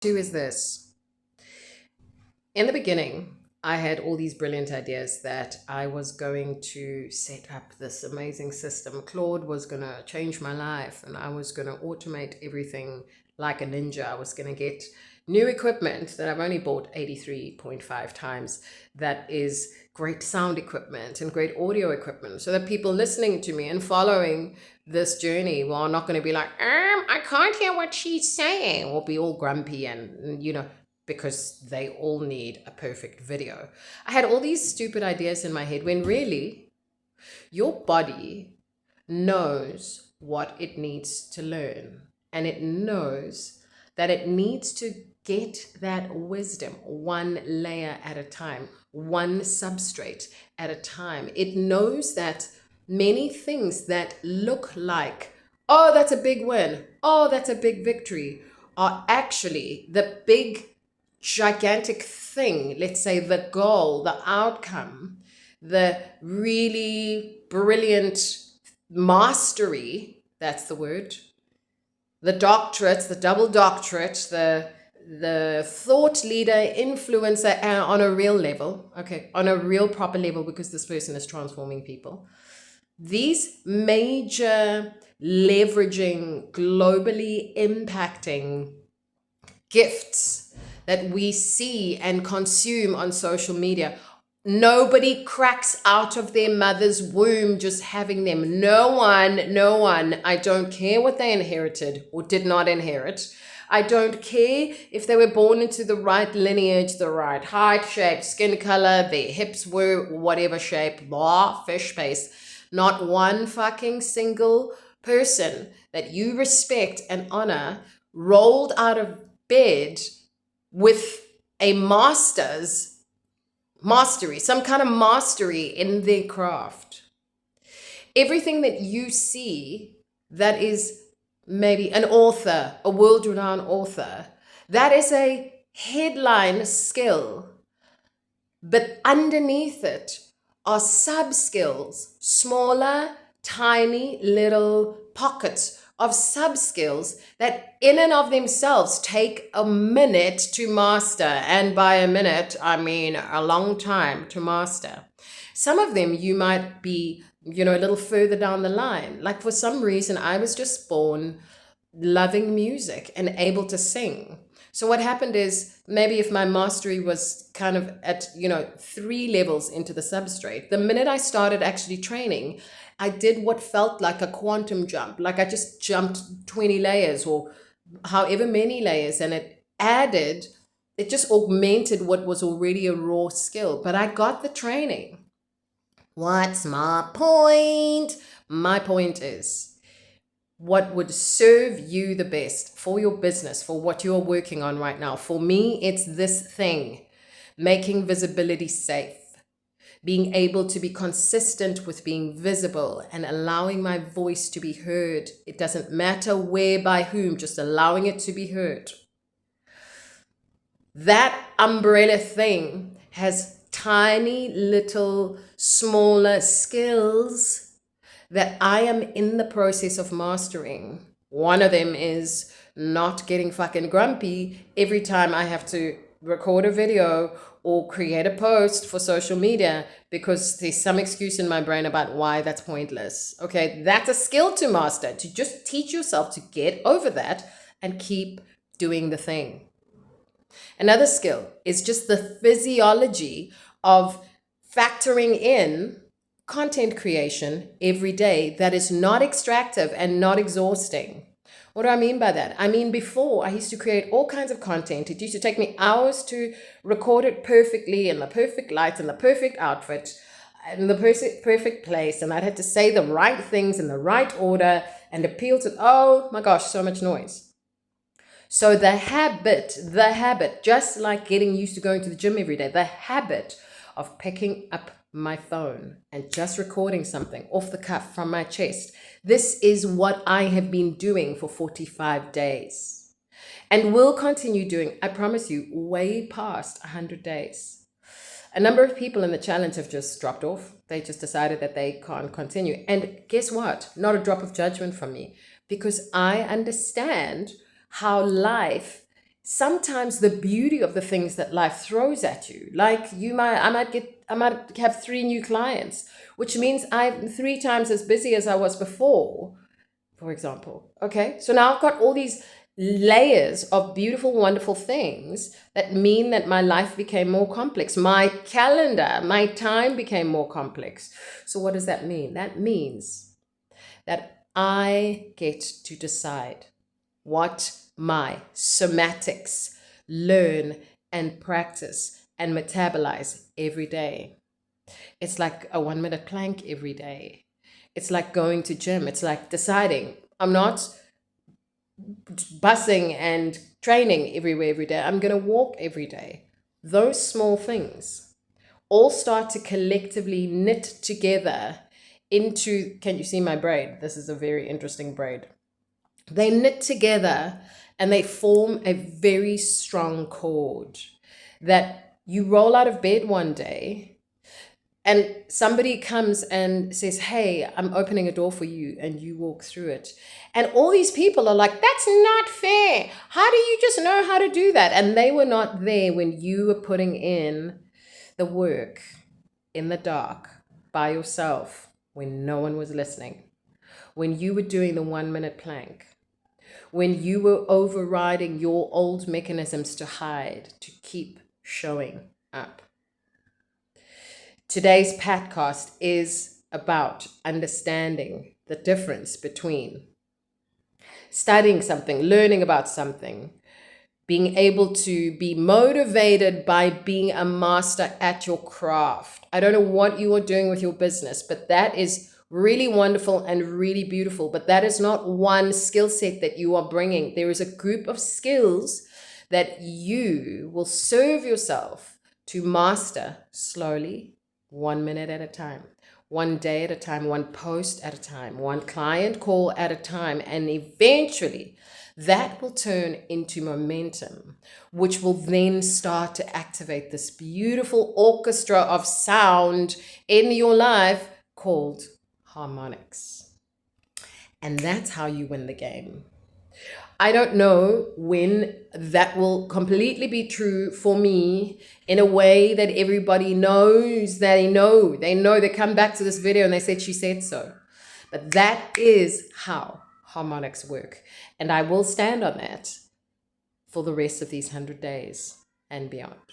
Two is this. In the beginning, I had all these brilliant ideas that I was going to set up this amazing system. Claude was going to change my life and I was going to automate everything like a ninja. I was going to get new equipment that I've only bought 83.5 times that is great sound equipment and great audio equipment so that people listening to me and following this journey are not going to be like, I can't hear what she's saying, or be all grumpy and, because they all need a perfect video. I had all these stupid ideas in my head when really your body knows what it needs to learn, and it knows that it needs to get that wisdom one layer at a time, one substrate at a time. It knows that many things that look like, oh, that's a big win, oh, that's a big victory, are actually the big gigantic thing, let's say the goal, the outcome, the really brilliant mastery, that's the word, the doctorate, the double doctorate, the thought leader, influencer on a real level, okay, on a real proper level, because this person is transforming people. These major leveraging, globally impacting gifts that we see and consume on social media. Nobody cracks out of their mother's womb just having them. No one. I don't care what they inherited or did not inherit. I don't care if they were born into the right lineage, the right height, shape, skin color, their hips were whatever shape, blah, fish paste. Not one fucking single person that you respect and honor rolled out of bed with a mastery, some kind of mastery in their craft. Everything that you see that is maybe an author, a world-renowned author, that is a headline skill, but underneath it are sub-skills, smaller, tiny little pockets of sub-skills that in and of themselves take a minute to master. And by a minute, I mean a long time to master. Some of them you might be, a little further down the line. Like for some reason, I was just born loving music and able to sing. So what happened is maybe if my mastery was kind of at, 3 levels into the substrate, the minute I started actually training, I did what felt like a quantum jump. Like I just jumped 20 layers or however many layers, and it just augmented what was already a raw skill. But I got the training. What's my point? My point is, what would serve you the best for your business, for what you're working on right now. For me, it's this thing: making visibility safe, being able to be consistent with being visible and allowing my voice to be heard. It doesn't matter where, by whom, just allowing it to be heard. That umbrella thing has tiny little smaller skills that I am in the process of mastering. One of them is not getting fucking grumpy every time I have to record a video or create a post for social media because there's some excuse in my brain about why that's pointless. Okay, that's a skill to master, to just teach yourself to get over that and keep doing the thing. Another skill is just the physiology of factoring in content creation every day that is not extractive and not exhausting. What do I mean by that? I mean, before I used to create all kinds of content. It used to take me hours to record it perfectly in the perfect light and the perfect outfit in the perfect place. And I'd have to say the right things in the right order and appeal to, oh my gosh, so much noise. So the habit, just like getting used to going to the gym every day, the habit of picking up my phone and just recording something off the cuff from my chest. This is what I have been doing for 45 days and will continue doing, I promise you, way past 100 days. A number of people in the challenge have just dropped off. They just decided that they can't continue. And guess what? Not a drop of judgment from me, because I understand how life sometimes the beauty of the things that life throws at you, like I might have 3 new clients, which means I'm 3 times as busy as I was before, for example. Okay, so now I've got all these layers of beautiful, wonderful things that mean that my life became more complex. My calendar, my time became more complex. So, what does that mean? That means that I get to decide what my somatics learn and practice and metabolize every day. It's like a 1 minute plank every day. It's like going to gym. It's like deciding I'm not busing and training everywhere every day. I'm going to walk every day. Those small things all start to collectively knit together into, can you see my braid? This is a very interesting braid. They knit together and they form a very strong cord that you roll out of bed one day and somebody comes and says, "Hey, I'm opening a door for you," and you walk through it. And all these people are like, "That's not fair. How do you just know how to do that?" And they were not there when you were putting in the work in the dark by yourself, when no one was listening, when you were doing the 1 minute plank, when you were overriding your old mechanisms to hide, to keep showing up. Today's podcast is about understanding the difference between studying something, learning about something, being able to be motivated by being a master at your craft. I don't know what you are doing with your business, but that is really wonderful and really beautiful. But that is not one skill set that you are bringing. There is a group of skills that you will serve yourself to master slowly, 1 minute at a time, one day at a time, one post at a time, one client call at a time, and eventually that will turn into momentum, which will then start to activate this beautiful orchestra of sound in your life called harmonics. And that's how you win the game. I don't know when that will completely be true for me in a way that everybody knows they know. They come back to this video and they said, "She said so." But that is how harmonics work. And I will stand on that for the rest of these 100 days and beyond.